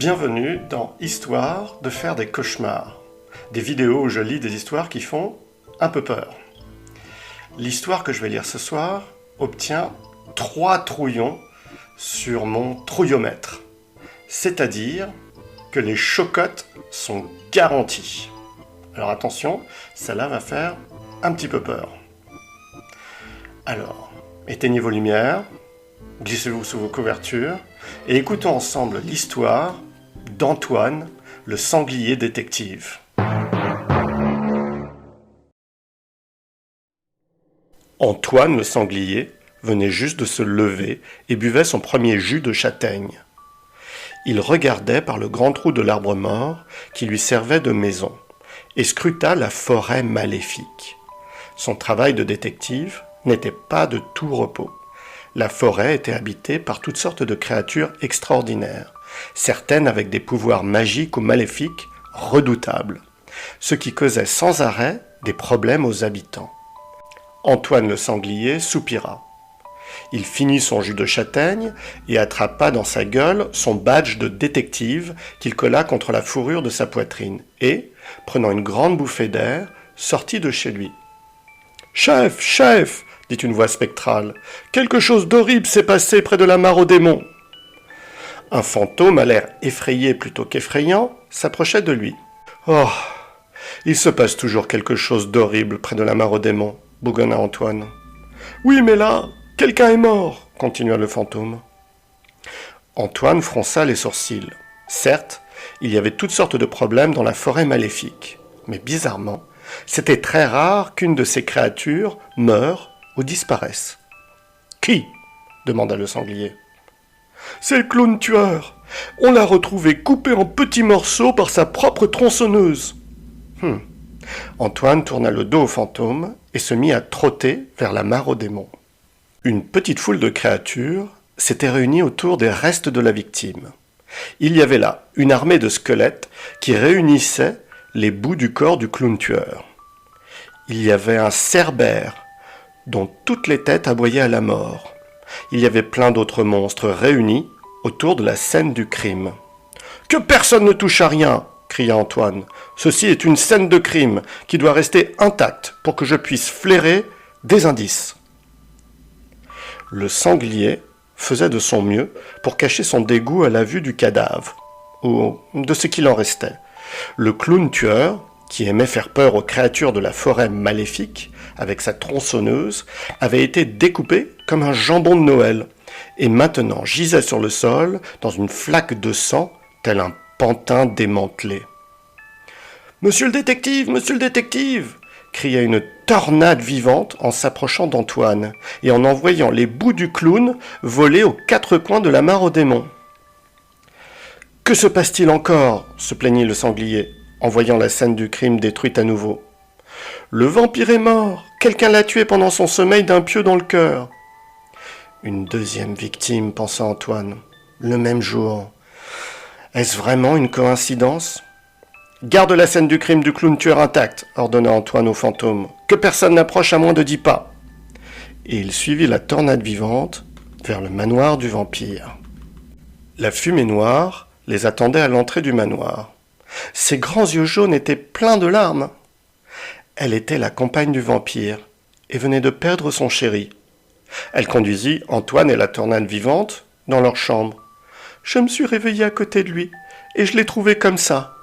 Bienvenue dans Histoire de faire des cauchemars, des vidéos où je lis des histoires qui font un peu peur. L'histoire que je vais lire ce soir obtient 3 trouillons sur mon trouillomètre, c'est-à-dire que les chocottes sont garanties. Alors attention, celle-là va faire un petit peu peur. Alors, éteignez vos lumières, glissez-vous sous vos couvertures et écoutons ensemble l'histoire d'Antoine, le sanglier détective. Antoine, le sanglier, venait juste de se lever et buvait son premier jus de châtaigne. Il regardait par le grand trou de l'arbre mort qui lui servait de maison et scruta la forêt maléfique. Son travail de détective n'était pas de tout repos. La forêt était habitée par toutes sortes de créatures extraordinaires, certaines avec des pouvoirs magiques ou maléfiques redoutables, ce qui causait sans arrêt des problèmes aux habitants. Antoine le sanglier soupira. Il finit son jus de châtaigne et attrapa dans sa gueule son badge de détective qu'il colla contre la fourrure de sa poitrine et, prenant une grande bouffée d'air, sortit de chez lui. « Chef, chef !» dit une voix spectrale. « Quelque chose d'horrible s'est passé près de la mare aux démons. » Un fantôme à l'air effrayé plutôt qu'effrayant s'approchait de lui. « Oh, il se passe toujours quelque chose d'horrible près de la mare aux démons, » bougonna Antoine. « Oui, mais là, quelqu'un est mort, » continua le fantôme. Antoine fronça les sourcils. Certes, il y avait toutes sortes de problèmes dans la forêt maléfique, mais bizarrement, c'était très rare qu'une de ces créatures meure ou disparaisse. « Qui ?» demanda le sanglier. « C'est le clown tueur. On l'a retrouvé coupé en petits morceaux par sa propre tronçonneuse. » Antoine tourna le dos au fantôme et se mit à trotter vers la mare aux démons. Une petite foule de créatures s'était réunie autour des restes de la victime. Il y avait là une armée de squelettes qui réunissaient les bouts du corps du clown tueur. Il y avait un cerbère dont toutes les têtes aboyaient à la mort. Il y avait plein d'autres monstres réunis autour de la scène du crime. « Que personne ne touche à rien !» cria Antoine. « Ceci est une scène de crime qui doit rester intacte pour que je puisse flairer des indices. » Le sanglier faisait de son mieux pour cacher son dégoût à la vue du cadavre, ou de ce qu'il en restait. Le clown tueur, qui aimait faire peur aux créatures de la forêt maléfique, avec sa tronçonneuse, avait été découpé comme un jambon de Noël, et maintenant gisait sur le sol dans une flaque de sang, tel un pantin démantelé. « Monsieur le détective !» cria une tornade vivante en s'approchant d'Antoine et en envoyant les bouts du clown voler aux 4 coins de la mare aux démons. « Que se passe-t-il encore ?» se plaignit le sanglier, en voyant la scène du crime détruite à nouveau. « Le vampire est mort. Quelqu'un l'a tué pendant son sommeil d'un pieu dans le cœur. » Une deuxième victime, pensa Antoine, le même jour. Est-ce vraiment une coïncidence ? « Garde la scène du crime du clown tueur intacte, » ordonna Antoine au fantôme. « Que personne n'approche à moins de 10 pas. » Et il suivit la tornade vivante vers le manoir du vampire. La fumée noire les attendait à l'entrée du manoir. Ses grands yeux jaunes étaient pleins de larmes. Elle était la compagne du vampire et venait de perdre son chéri. Elle conduisit Antoine et la tornade vivante dans leur chambre. « Je me suis réveillée à côté de lui et je l'ai trouvé comme ça. »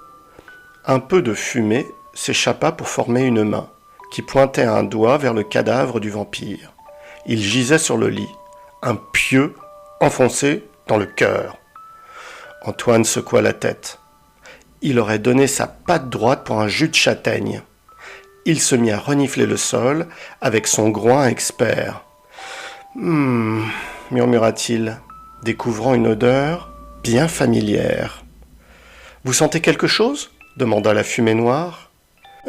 Un peu de fumée s'échappa pour former une main, qui pointait un doigt vers le cadavre du vampire. Il gisait sur le lit, un pieu enfoncé dans le cœur. Antoine secoua la tête. Il aurait donné sa patte droite pour un jus de châtaigne. Il se mit à renifler le sol avec son groin expert. « murmura-t-il, découvrant une odeur bien familière. « Vous sentez quelque chose ?» demanda la fumée noire. «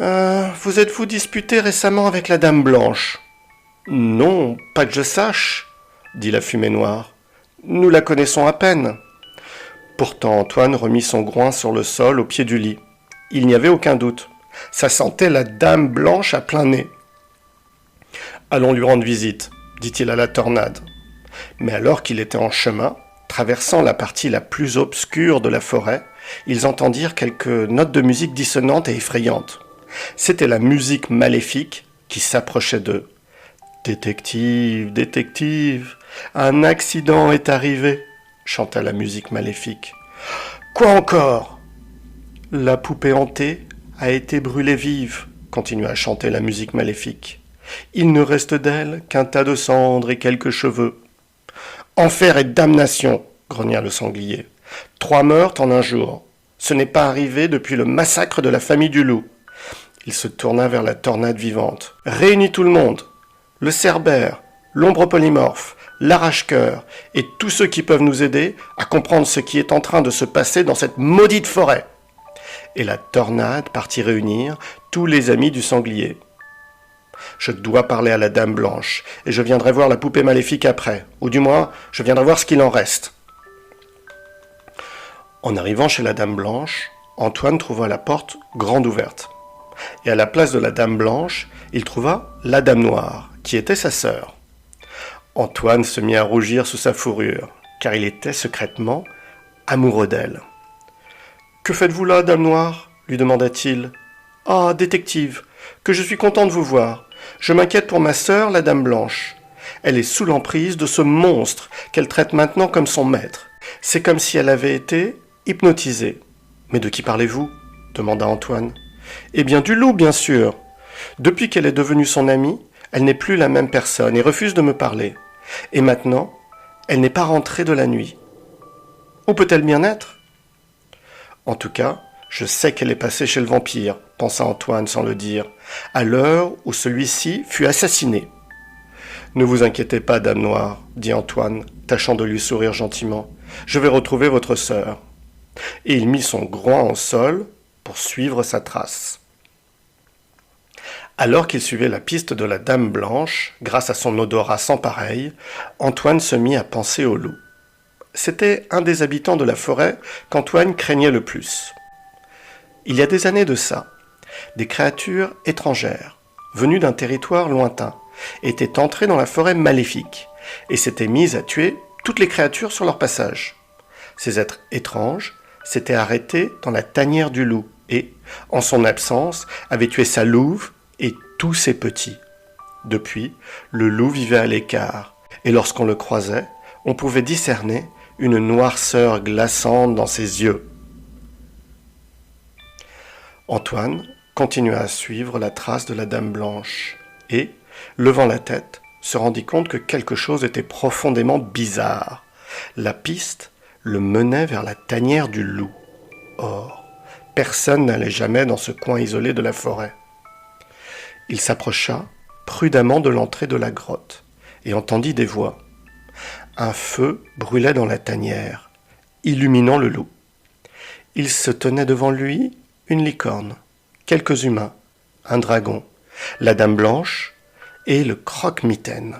Vous êtes-vous disputé récemment avec la dame blanche ?»« Non, pas que je sache, » dit la fumée noire. « Nous la connaissons à peine. » Pourtant Antoine remit son groin sur le sol au pied du lit. Il n'y avait aucun doute. Ça sentait la dame blanche à plein nez. « Allons lui rendre visite, » dit-il à la tornade. Mais alors qu'il était en chemin, traversant la partie la plus obscure de la forêt, ils entendirent quelques notes de musique dissonantes et effrayantes. C'était la musique maléfique qui s'approchait d'eux. « Détective, détective, un accident est arrivé !» chanta la musique maléfique. « Quoi encore ?»« La poupée hantée a été brûlée vive !» continua à chanter la musique maléfique. « Il ne reste d'elle qu'un tas de cendres et quelques cheveux. »« Enfer et damnation !» grogna le sanglier. « 3 meurtres en un jour. Ce n'est pas arrivé depuis le massacre de la famille du loup. » Il se tourna vers la tornade vivante. « Réunis tout le monde, le cerbère, l'ombre polymorphe, l'arrache-cœur et tous ceux qui peuvent nous aider à comprendre ce qui est en train de se passer dans cette maudite forêt. » Et la tornade partit réunir tous les amis du sanglier. « Je dois parler à la dame blanche, et je viendrai voir la poupée maléfique après, ou du moins, je viendrai voir ce qu'il en reste. » En arrivant chez la dame blanche, Antoine trouva la porte grande ouverte. Et à la place de la dame blanche, il trouva la dame noire, qui était sa sœur. Antoine se mit à rougir sous sa fourrure, car il était secrètement amoureux d'elle. « Que faites-vous là, dame noire ?» lui demanda-t-il. « Ah, détective, que je suis content de vous voir. Je m'inquiète pour ma sœur, la dame blanche. Elle est sous l'emprise de ce monstre qu'elle traite maintenant comme son maître. C'est comme si elle avait été hypnotisée. »« Mais de qui parlez-vous » demanda Antoine. « Eh bien du loup, bien sûr. Depuis qu'elle est devenue son amie, elle n'est plus la même personne et refuse de me parler. Et maintenant, elle n'est pas rentrée de la nuit. Où peut-elle bien être ? » « En tout cas, je sais qu'elle est passée chez le vampire, pensa Antoine sans le dire, à l'heure où celui-ci fut assassiné. « Ne vous inquiétez pas, dame noire, dit Antoine, tâchant de lui sourire gentiment. Je vais retrouver votre sœur. » Et il mit son groin au sol pour suivre sa trace. Alors qu'il suivait la piste de la dame blanche, grâce à son odorat sans pareil, Antoine se mit à penser au loup. C'était un des habitants de la forêt qu'Antoine craignait le plus. Il y a des années de ça, des créatures étrangères, venues d'un territoire lointain, étaient entrées dans la forêt maléfique et s'étaient mises à tuer toutes les créatures sur leur passage. Ces êtres étranges s'étaient arrêtés dans la tanière du loup et, en son absence, avaient tué sa louve et tous ses petits. Depuis, le loup vivait à l'écart, et lorsqu'on le croisait, on pouvait discerner une noirceur glaçante dans ses yeux. Antoine continua à suivre la trace de la dame blanche et, levant la tête, se rendit compte que quelque chose était profondément bizarre. La piste le menait vers la tanière du loup. Or, personne n'allait jamais dans ce coin isolé de la forêt. Il s'approcha prudemment de l'entrée de la grotte et entendit des voix. Un feu brûlait dans la tanière, illuminant le loup. Il se tenait devant lui une licorne, quelques humains, un dragon, la dame blanche et le croque-mitaine.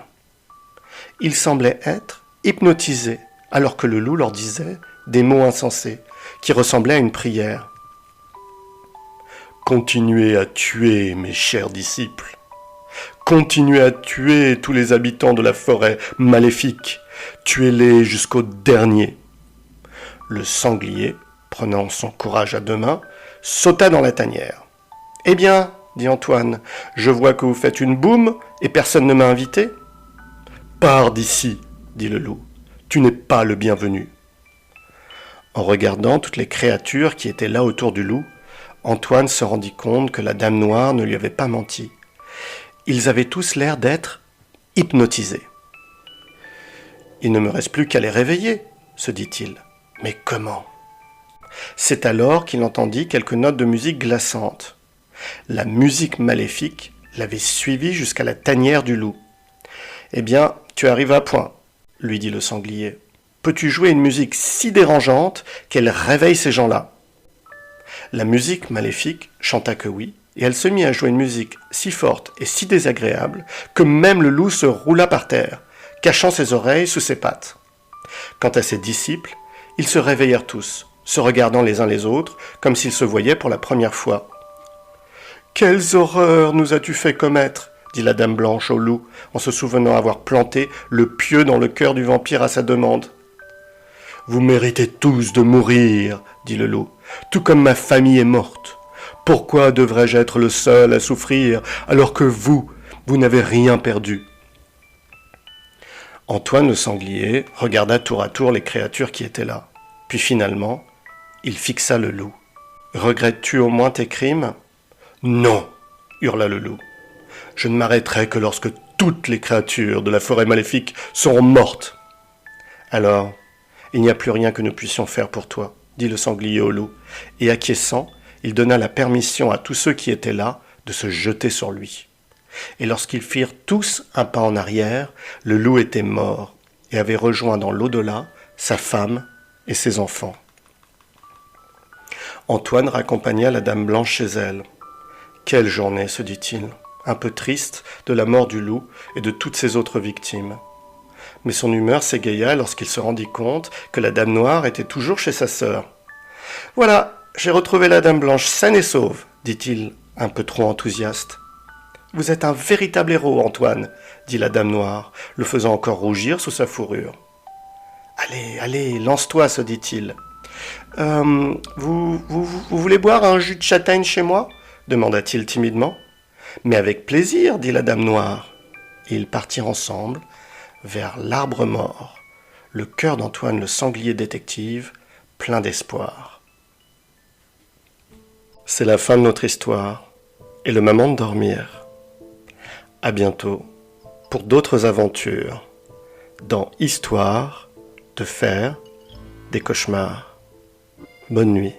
Ils semblaient être hypnotisés, alors que le loup leur disait des mots insensés, qui ressemblaient à une prière. « Continuez à tuer, mes chers disciples. Continuez à tuer tous les habitants de la forêt maléfique. Tuez-les jusqu'au dernier. » Le sanglier, prenant son courage à 2 mains, sauta dans la tanière. « Eh bien, dit Antoine, je vois que vous faites une boum et personne ne m'a invité. »« Pars d'ici, dit le loup, tu n'es pas le bienvenu. » En regardant toutes les créatures qui étaient là autour du loup, Antoine se rendit compte que la dame noire ne lui avait pas menti. Ils avaient tous l'air d'être hypnotisés. « Il ne me reste plus qu'à les réveiller, » se dit-il. « Mais comment ?» C'est alors qu'il entendit quelques notes de musique glaçante. La musique maléfique l'avait suivi jusqu'à la tanière du loup. « Eh bien, tu arrives à point, » lui dit le sanglier. « Peux-tu jouer une musique si dérangeante qu'elle réveille ces gens-là » La musique maléfique chanta que oui, et elle se mit à jouer une musique si forte et si désagréable que même le loup se roula par terre, cachant ses oreilles sous ses pattes. Quant à ses disciples, ils se réveillèrent tous, se regardant les uns les autres, comme s'ils se voyaient pour la première fois. « Quelles horreurs nous as-tu fait commettre ?» dit la dame blanche au loup, en se souvenant avoir planté le pieu dans le cœur du vampire à sa demande. Vous méritez tous de mourir, dit le loup, tout comme ma famille est morte. Pourquoi devrais-je être le seul à souffrir alors que vous n'avez rien perdu? Antoine le sanglier regarda tour à tour les créatures qui étaient là. Puis finalement, il fixa le loup. « Regrettes-tu au moins tes crimes ?»« Non !» hurla le loup. « Je ne m'arrêterai que lorsque toutes les créatures de la forêt maléfique seront mortes. »« Alors, il n'y a plus rien que nous puissions faire pour toi, » dit le sanglier au loup, et acquiesçant, il donna la permission à tous ceux qui étaient là de se jeter sur lui. Et lorsqu'ils firent tous un pas en arrière, le loup était mort et avait rejoint dans l'au-delà sa femme et ses enfants. Antoine raccompagna la Dame Blanche chez elle. Quelle journée, se dit-il, un peu triste de la mort du loup et de toutes ses autres victimes. Mais son humeur s'égaya lorsqu'il se rendit compte que la Dame Noire était toujours chez sa sœur. « Voilà, j'ai retrouvé la Dame Blanche saine et sauve, dit-il, un peu trop enthousiaste. « Vous êtes un véritable héros, Antoine, dit la Dame Noire, le faisant encore rougir sous sa fourrure. « Allez, allez, lance-toi, se dit-il. Vous voulez boire un jus de châtaigne chez moi ?» demanda-t-il timidement. « Mais avec plaisir, dit la Dame Noire. » Et ils partirent ensemble vers l'arbre mort, le cœur d'Antoine le sanglier détective, plein d'espoir. C'est la fin de notre histoire, et le moment de dormir. À bientôt pour d'autres aventures dans Histoire de faire des cauchemars. Bonne nuit.